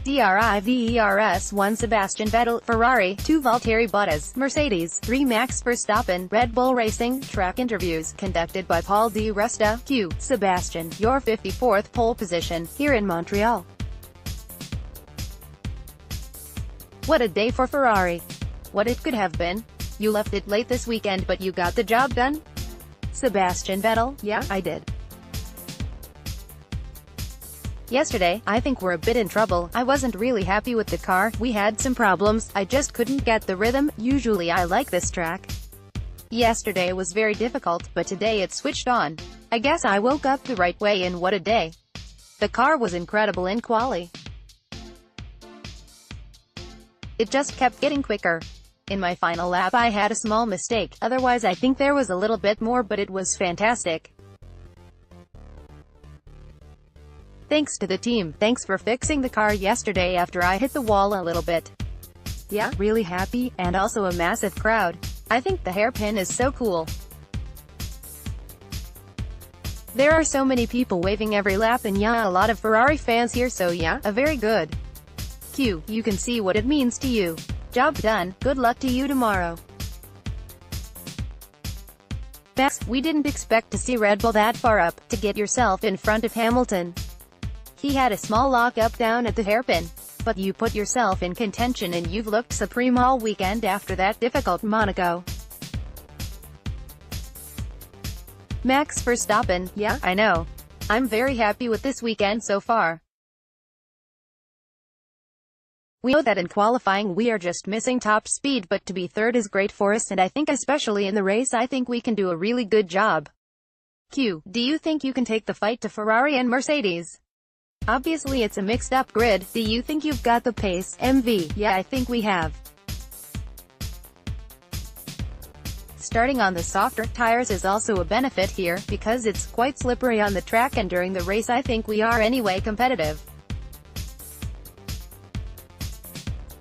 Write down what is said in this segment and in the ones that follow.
Drivers: 1 Sebastian Vettel, Ferrari; 2 Valtteri Bottas, Mercedes; 3 Max Verstappen, Red Bull Racing. Track interviews, conducted by Paul Di Resta. Q. Sebastian, your 54th pole position, here in Montreal. What a day for Ferrari. What it could have been. You left it late this weekend but you got the job done? Sebastian Vettel: yeah, I did. Yesterday, I think we're a bit in trouble. I wasn't really happy with the car, we had some problems, I just couldn't get the rhythm. Usually I like this track. Yesterday was very difficult, but today it switched on. I guess I woke up the right way and what a day. The car was incredible in quali. It just kept getting quicker. In my final lap I had a small mistake, otherwise I think there was a little bit more, but it was fantastic. Thanks to the team, thanks for fixing the car yesterday after I hit the wall a little bit. Yeah, really happy, and also a massive crowd. I think the hairpin is so cool. There are so many people waving every lap and yeah, a lot of Ferrari fans here, so yeah, a very good. Q, you can see what it means to you. Job done, good luck to you tomorrow. Max, we didn't expect to see Red Bull that far up, to get yourself in front of Hamilton. He had a small lock-up down at the hairpin. But you put yourself in contention and you've looked supreme all weekend after that difficult Monaco. Max Verstappen: yeah, I know. I'm very happy with this weekend so far. We know that in qualifying we are just missing top speed, but to be third is great for us, and I think especially in the race I think we can do a really good job. Q, do you think you can take the fight to Ferrari and Mercedes? Obviously it's a mixed-up grid. Do you think you've got the pace? MV: yeah, I think we have. Starting on the softer tires is also a benefit here, because it's quite slippery on the track, and during the race I think we are anyway competitive.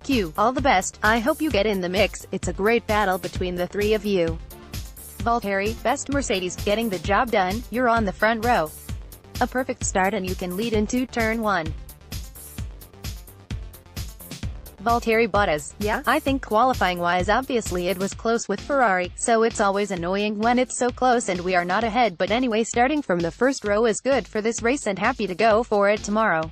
Q, all the best, I hope you get in the mix, it's a great battle between the three of you. Valtteri: best Mercedes, getting the job done, you're on the front row. A perfect start and you can lead into turn 1. Valtteri Bottas: yeah, I think qualifying-wise obviously it was close with Ferrari, so it's always annoying when it's so close and we are not ahead, but anyway starting from the first row is good for this race and happy to go for it tomorrow.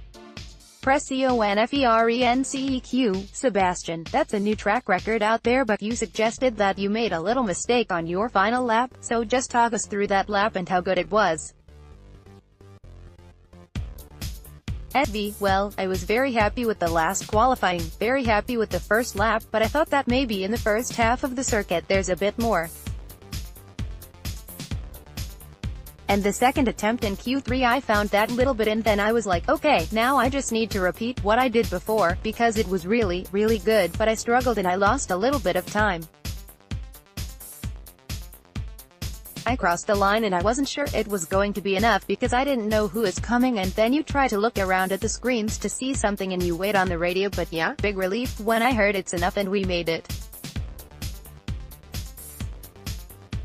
Press CONFERENCEQ, Sebastian, that's a new track record out there, but you suggested that you made a little mistake on your final lap, so just talk us through that lap and how good it was. SV: well, I was very happy with the last qualifying, very happy with the first lap, but I thought that maybe in the first half of the circuit there's a bit more. And the second attempt in Q3 I found that little bit and then I was like, okay, now I just need to repeat what I did before, because it was really, really good, but I struggled and I lost a little bit of time. I crossed the line and I wasn't sure it was going to be enough because I didn't know who is coming, and then you try to look around at the screens to see something and you wait on the radio, but yeah, big relief when I heard it's enough and we made it.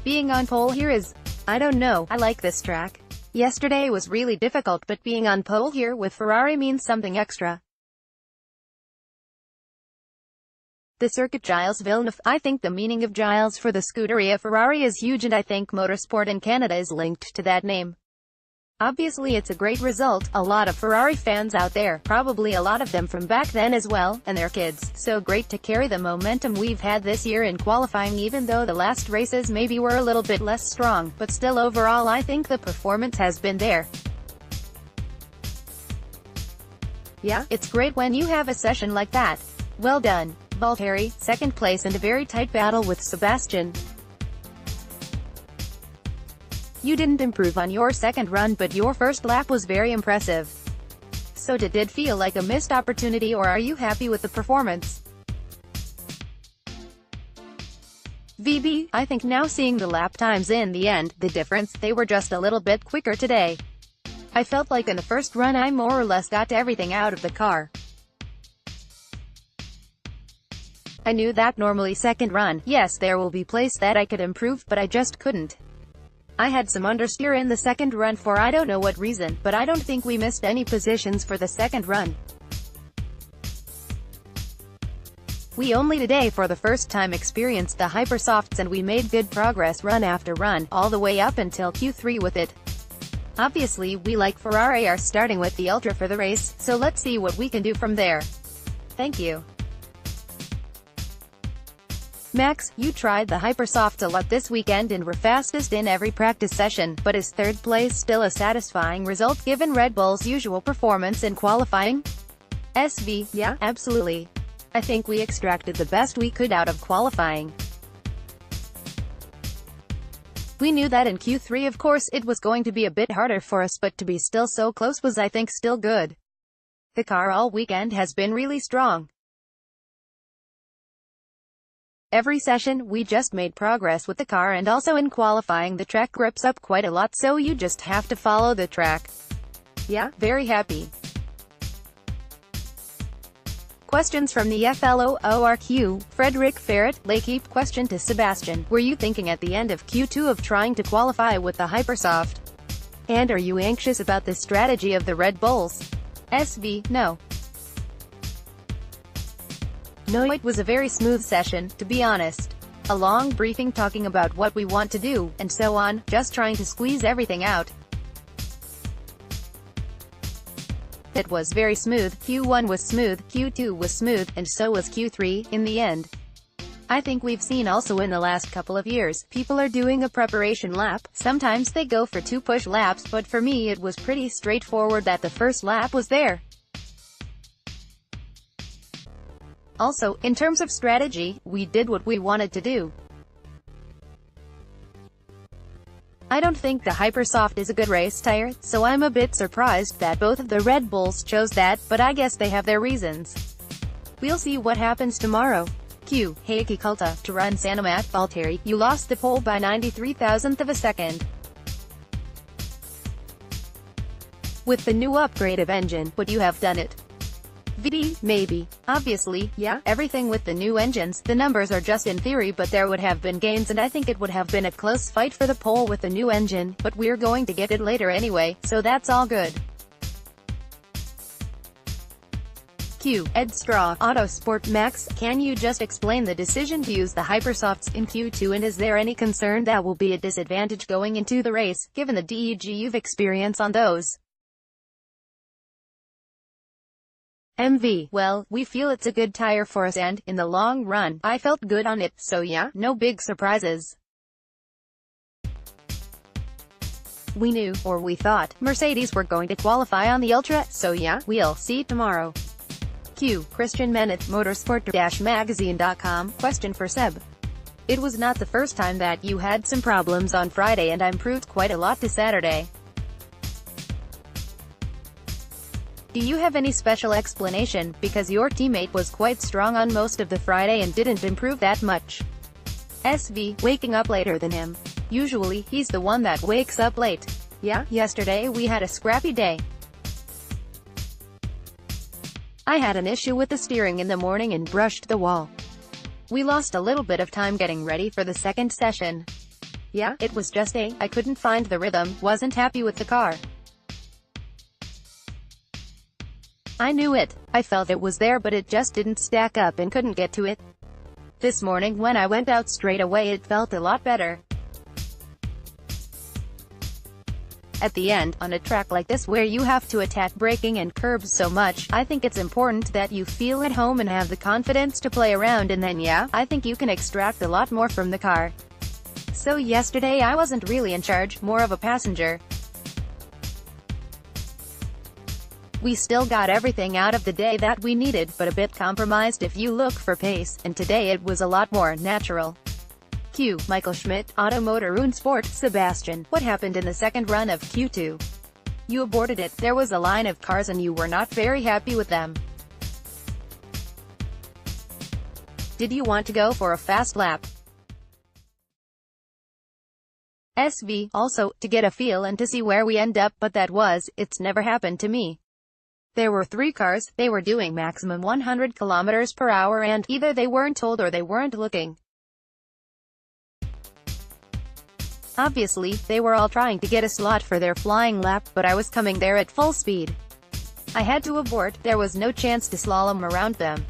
Being on pole here is, I don't know, I like this track. Yesterday was really difficult, but being on pole here with Ferrari means something extra. The circuit Gilles Villeneuve: I think the meaning of Gilles for the Scuderia Ferrari is huge, and I think motorsport in Canada is linked to that name. Obviously it's a great result, a lot of Ferrari fans out there, probably a lot of them from back then as well, and their kids, so great to carry the momentum we've had this year in qualifying, even though the last races maybe were a little bit less strong, but still overall I think the performance has been there. Yeah, it's great when you have a session like that. Well done, Valtteri, second place and a very tight battle with Sebastian. You didn't improve on your second run, but your first lap was very impressive. So did it feel like a missed opportunity, or are you happy with the performance? VB: I think now seeing the lap times in the end, the difference, they were just a little bit quicker today. I felt like in the first run I more or less got everything out of the car. I knew that normally second run, yes, there will be place that I could improve, but I just couldn't. I had some understeer in the second run for I don't know what reason, but I don't think we missed any positions for the second run. We only today for the first time experienced the hypersofts and we made good progress run after run, all the way up until Q3 with it. Obviously we like Ferrari are starting with the Ultra for the race, so let's see what we can do from there. Thank you. Max, you tried the hypersoft a lot this weekend and were fastest in every practice session, but is third place still a satisfying result given Red Bull's usual performance in qualifying? SV, yeah, absolutely. I think we extracted the best we could out of qualifying. We knew that in Q3 of course it was going to be a bit harder for us, but to be still so close was I think still good. The car all weekend has been really strong. Every session, we just made progress with the car and also in qualifying the track grips up quite a lot so you just have to follow the track. Yeah, very happy. Questions from the FLOORQ, Frederick Ferret, L'Equipe. Question to Sebastian, were you thinking at the end of Q2 of trying to qualify with the Hypersoft? And are you anxious about the strategy of the Red Bulls? SV, no. No, it was a very smooth session, to be honest. A long briefing talking about what we want to do, and so on, just trying to squeeze everything out. It was very smooth, Q1 was smooth, Q2 was smooth, and so was Q3, in the end. I think we've seen also in the last couple of years, people are doing a preparation lap, sometimes they go for 2 push laps, but for me it was pretty straightforward that the first lap was there. Also, in terms of strategy, we did what we wanted to do. I don't think the Hypersoft is a good race tire, so I'm a bit surprised that both of the Red Bulls chose that, but I guess they have their reasons. We'll see what happens tomorrow. Q. Heikki Kulta, to run Sanomat. Valtteri, you lost the pole by 93,000th of a second. With the new upgrade of engine, would you have done it? VD, maybe. Obviously, yeah, everything with the new engines, the numbers are just in theory, but there would have been gains and I think it would have been a close fight for the pole with the new engine, but we're going to get it later anyway, so that's all good. Q. Ed Straw, Autosport. Max, can you just explain the decision to use the Hypersofts in Q2 and is there any concern that will be a disadvantage going into the race, given the DEG you've experienced on those? MV, well, we feel it's a good tire for us and, in the long run, I felt good on it, so yeah, no big surprises. We knew, or we thought, Mercedes were going to qualify on the Ultra, so yeah, we'll see tomorrow. Q. Christian Menet, Motorsport-Magazine.com. Question for Seb. It was not the first time that you had some problems on Friday and I improved quite a lot to Saturday. Do you have any special explanation, because your teammate was quite strong on most of the Friday and didn't improve that much? SV, waking up later than him. Usually, he's the one that wakes up late. Yeah, yesterday we had a scrappy day. I had an issue with the steering in the morning and brushed the wall. We lost a little bit of time getting ready for the second session. Yeah, it was just I couldn't find the rhythm, wasn't happy with the car. I knew it. I felt it was there but it just didn't stack up and couldn't get to it. This morning when I went out straight away it felt a lot better. At the end, on a track like this where you have to attack braking and curbs so much, I think it's important that you feel at home and have the confidence to play around and then yeah, I think you can extract a lot more from the car. So yesterday I wasn't really in charge, more of a passenger. We still got everything out of the day that we needed, but a bit compromised if you look for pace, and today it was a lot more natural. Q. Michael Schmidt, Automotor und Sport. Sebastian, what happened in the second run of Q2? You aborted it, there was a line of cars and you were not very happy with them. Did you want to go for a fast lap? SV, also, to get a feel and to see where we end up, but it's never happened to me. There were 3 cars, they were doing maximum 100 km per hour and, either they weren't told or they weren't looking. Obviously, they were all trying to get a slot for their flying lap, but I was coming there at full speed. I had to abort, there was no chance to slalom around them.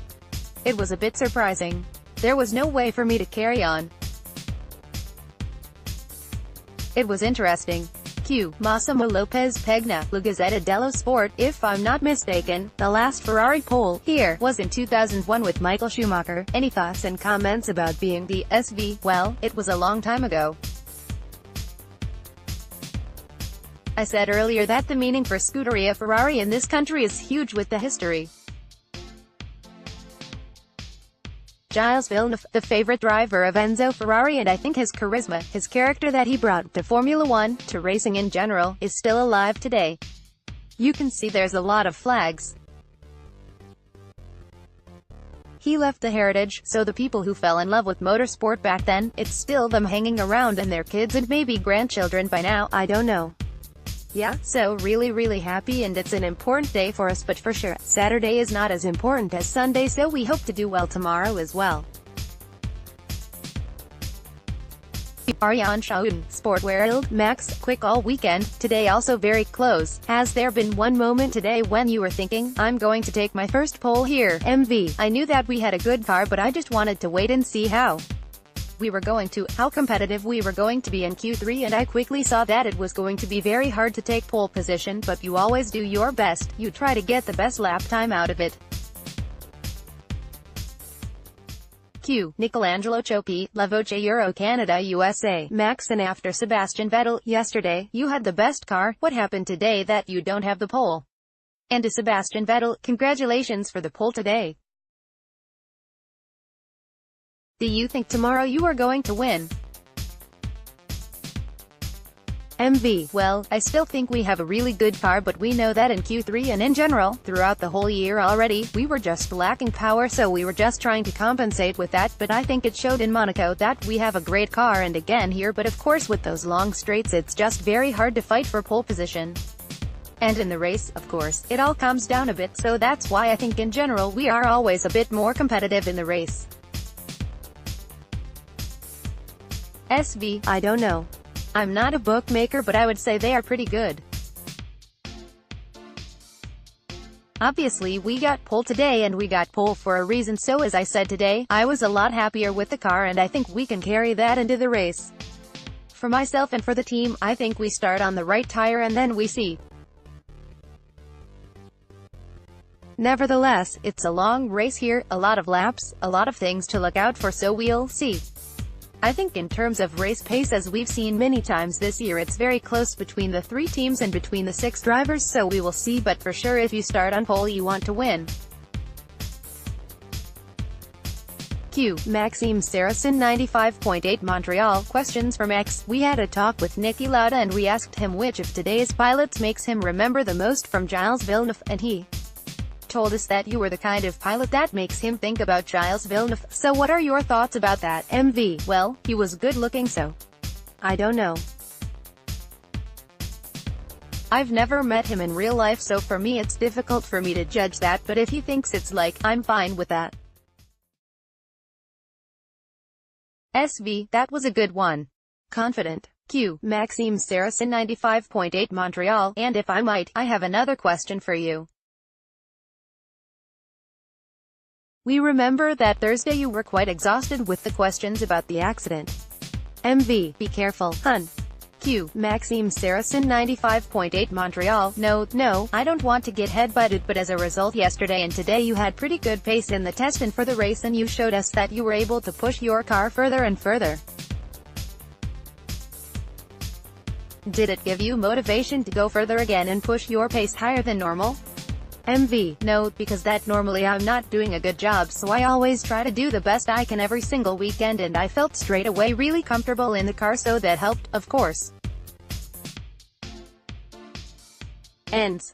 It was a bit surprising. There was no way for me to carry on. It was interesting. Q. Massimo Lopez Pegna, La Gazzetta dello Sport. If I'm not mistaken, the last Ferrari pole here was in 2001 with Michael Schumacher. Any thoughts and comments about being the SV? Well, it was a long time ago. I said earlier that the meaning for Scuderia Ferrari in this country is huge with the history. Gilles Villeneuve, the favorite driver of Enzo Ferrari, and I think his charisma, his character that he brought to Formula One, to racing in general, is still alive today. You can see there's a lot of flags. He left the heritage, so the people who fell in love with motorsport back then, it's still them hanging around and their kids and maybe grandchildren by now, I don't know. Yeah, so really happy, and it's an important day for us, but for sure, Saturday is not as important as Sunday, so we hope to do well tomorrow as well. Ariane Shaun, Sport World, Max, quick all weekend, today also very close. Has there been one moment today when you were thinking, I'm going to take my first pole here? MV, I knew that we had a good car, but I just wanted to wait and see how competitive we were going to be in Q3, and I quickly saw that it was going to be very hard to take pole position, but you always do your best, you try to get the best lap time out of it. Q. Michelangelo Chopi, La Voce Euro Canada USA, Max, and after Sebastian Vettel, yesterday, you had the best car, what happened today that you don't have the pole? And to Sebastian Vettel, congratulations for the pole today. Do you think tomorrow you are going to win? MV, well, I still think we have a really good car, but we know that in Q3 and in general, throughout the whole year already, we were just lacking power, so we were just trying to compensate with that, but I think it showed in Monaco that we have a great car, and again here, but of course with those long straights it's just very hard to fight for pole position. And in the race, of course, it all calms down a bit, so that's why I think in general we are always a bit more competitive in the race. SV, I don't know. I'm not a bookmaker, but I would say they are pretty good. Obviously we got pole today, and we got pole for a reason, so as I said today, I was a lot happier with the car, and I think we can carry that into the race. For myself and for the team, I think we start on the right tire and then we see. Nevertheless, it's a long race here, a lot of laps, a lot of things to look out for, so we'll see. I think in terms of race pace, as we've seen many times this year, it's very close between the 3 teams and between the 6 drivers, so we will see, but for sure if you start on pole you want to win. Q. Maxime Saracen 95.8 Montreal, questions from X. We had a talk with Niki Lauda and we asked him which of today's pilots makes him remember the most from Gilles Villeneuve, and he told us that you were the kind of pilot that makes him think about Gilles Villeneuve. So what are your thoughts about that? MV, well, he was good looking, so I don't know. I've never met him in real life, so for me it's difficult for me to judge that, but if he thinks it's like, I'm fine with that. SV, that was a good one. Confident. Q. Maxime Saracen 95.8 Montreal, and if I might, I have another question for you. We remember that Thursday you were quite exhausted with the questions about the accident. MV, be careful, hun. Q. Maxime Saracen 95.8 Montreal, no, I don't want to get head-butted, but as a result yesterday and today you had pretty good pace in the test and for the race, and you showed us that you were able to push your car further and further. Did it give you motivation to go further again and push your pace higher than normal? MV, no, because that normally I'm not doing a good job, so I always try to do the best I can every single weekend, and I felt straight away really comfortable in the car, so that helped, of course. Ends.